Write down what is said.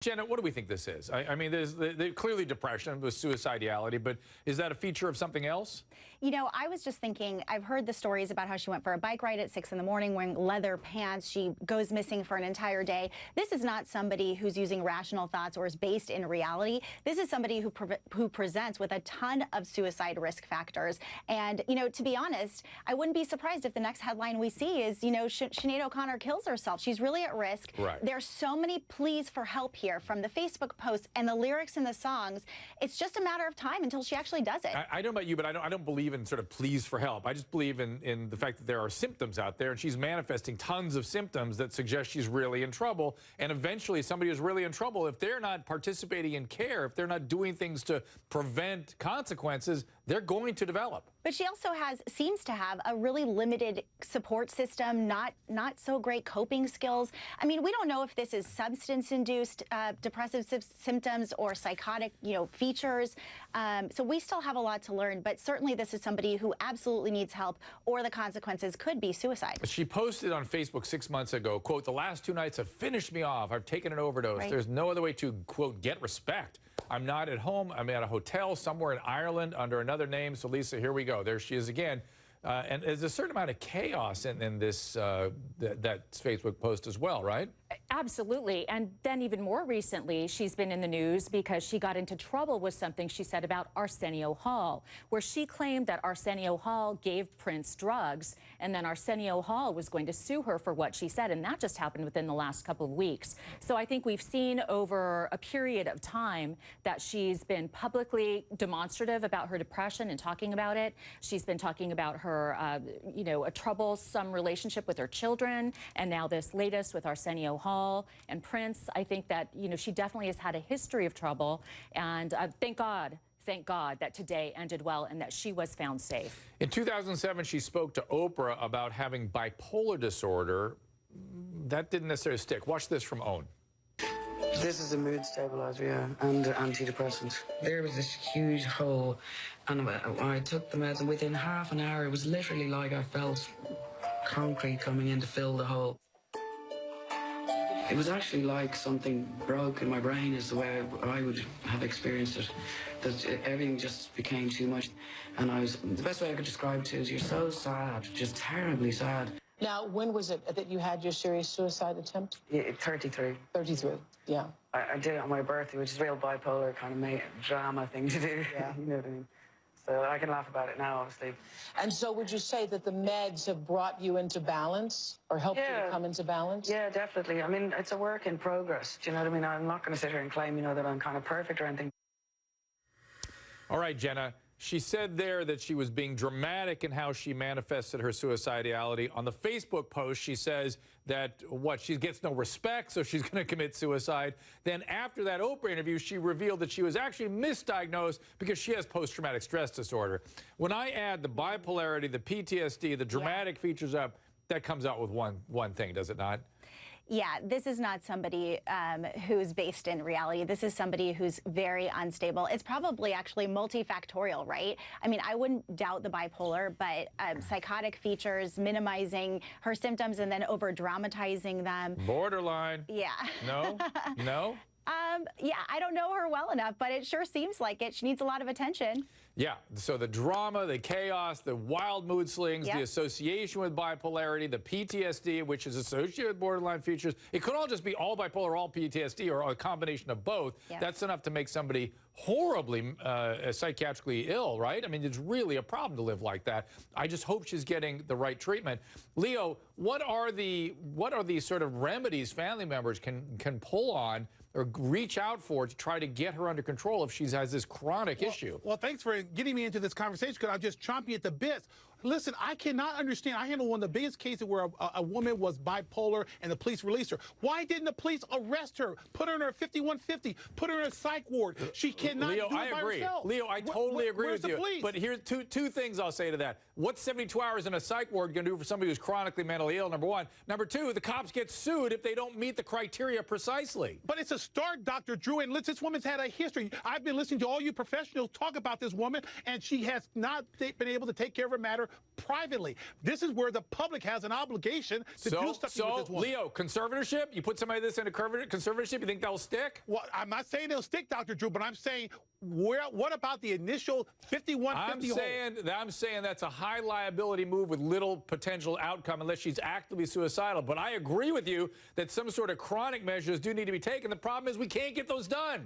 Jenna, what do we think this is? I mean, there's clearly depression with suicidality, but is that a feature of something else? You know, I was just thinking, I've heard the stories about how she went for a bike ride at 6 in the morning wearing leather pants. She goes missing for an entire day. This is not somebody who's using rational thoughts or is based in reality. This is somebody who presents with a ton of suicide risk factors. And, you know, to be honest, I wouldn't be surprised if the next headline we see is, you know, Sinead O'Connor kills herself. She's really at risk. Right. There's so many pleas for help here from the Facebook posts and the lyrics in the songs. It's just a matter of time until she actually does it. I don't know about you, but I don't believe in sort of pleas for help. I just believe in the fact that there are symptoms out there, and she's manifesting tons of symptoms that suggest she's really in trouble. And eventually somebody who's really in trouble, if they're not participating in care, if they're not doing things to prevent consequences, they're going to develop. But she also seems to have a really limited support system, not so great coping skills. I mean, we don't know if this is substance-induced depressive symptoms or psychotic, you know, features. So we still have a lot to learn, but certainly this is somebody who absolutely needs help, or the consequences could be suicide. She posted on Facebook 6 months ago, quote, "The last 2 nights have finished me off. I've taken an overdose. Right. There's no other way to, quote, get respect. I'm not at home. I'm at a hotel somewhere in Ireland under another name." So, Lisa, here we go. There she is again. And there's a certain amount of chaos in this that Facebook post as well, right? Absolutely. And then even more recently, she's been in the news because she got into trouble with something she said about Arsenio Hall, where she claimed that Arsenio Hall gave Prince drugs, and then Arsenio Hall was going to sue her for what she said. And that just happened within the last couple of weeks. So I think we've seen over a period of time that she's been publicly demonstrative about her depression and talking about it. She's been talking about her, you know, a troublesome relationship with her children, and now this latest with Arsenio Hall and Prince. I think that, you know, she definitely has had a history of trouble, and thank God that today ended well and that she was found safe. In 2007, she spoke to Oprah about having bipolar disorder. That didn't necessarily stick. Watch this from Own. This is a mood stabilizer, yeah, and antidepressant. There was this huge hole, and when I took the meds, and within half an hour, it was literally like I felt concrete coming in to fill the hole. It was actually like something broke in my brain, is the way I would have experienced it. That everything just became too much, and the best way I could describe it is you're so sad, just terribly sad. Now, when was it that you had your serious suicide attempt? Yeah, 33. 33, yeah. I did it on my birthday, which is a real bipolar kind of drama thing to do. Yeah. You know what I mean? So I can laugh about it now, obviously. And so would you say that the meds have brought you into balance or helped you to come into balance? Yeah, definitely. I mean, it's a work in progress. Do you know what I mean? I'm not going to sit here and claim, you know, that I'm kind of perfect or anything. All right, Jenna. She said there that she was being dramatic in how she manifested her suicidality. On the Facebook post, she says that, she gets no respect, so she's going to commit suicide. Then after that Oprah interview, she revealed that she was actually misdiagnosed because she has post-traumatic stress disorder. When I add the bipolarity, the PTSD, the dramatic features up, that comes out with one thing, does it not? Yeah, this is not somebody who's based in reality. This is somebody who's very unstable. It's probably actually multifactorial, right? I mean, I wouldn't doubt the bipolar, but psychotic features, minimizing her symptoms and then over-dramatizing them. Borderline. Yeah. No? No? Yeah, I don't know her well enough, but it sure seems like it. She needs a lot of attention. Yeah, so the drama, the chaos, the wild mood swings, the association with bipolarity, the PTSD, which is associated with borderline features. It could all just be all bipolar, all PTSD, or a combination of both. Yeah. That's enough to make somebody horribly psychiatrically ill, right? I mean, it's really a problem to live like that. I just hope she's getting the right treatment. Leo, what are the sort of remedies family members can pull on or reach out for to try to get her under control if she has this chronic issue? Well, thanks for getting me into this conversation, because I'm just chomping at the bits. Listen, I cannot understand. I handled one of the biggest cases where a woman was bipolar and the police released her. Why didn't the police arrest her, put her in her 5150, put her in a psych ward? She cannot do it by herself. Leo, I totally agree with you. Police? But here's two things I'll say to that. What's 72 hours in a psych ward going to do for somebody who's chronically mentally ill, number one? Number two, the cops get sued if they don't meet the criteria precisely. But it's a start, Dr. Drew, and this woman's had a history. I've been listening to all you professionals talk about this woman, and she has not been able to take care of her matter privately. This is where the public has an obligation to do something with this woman. Leo, conservatorship, you put somebody like this in a conservatorship, you think that'll stick? Well, I'm not saying it'll stick, Dr. Drew, but I'm saying, what about the initial 5150 hold? I'm saying that's a high liability move with little potential outcome unless she's actively suicidal. But I agree with you that some sort of chronic measures do need to be taken. The problem is we can't get those done.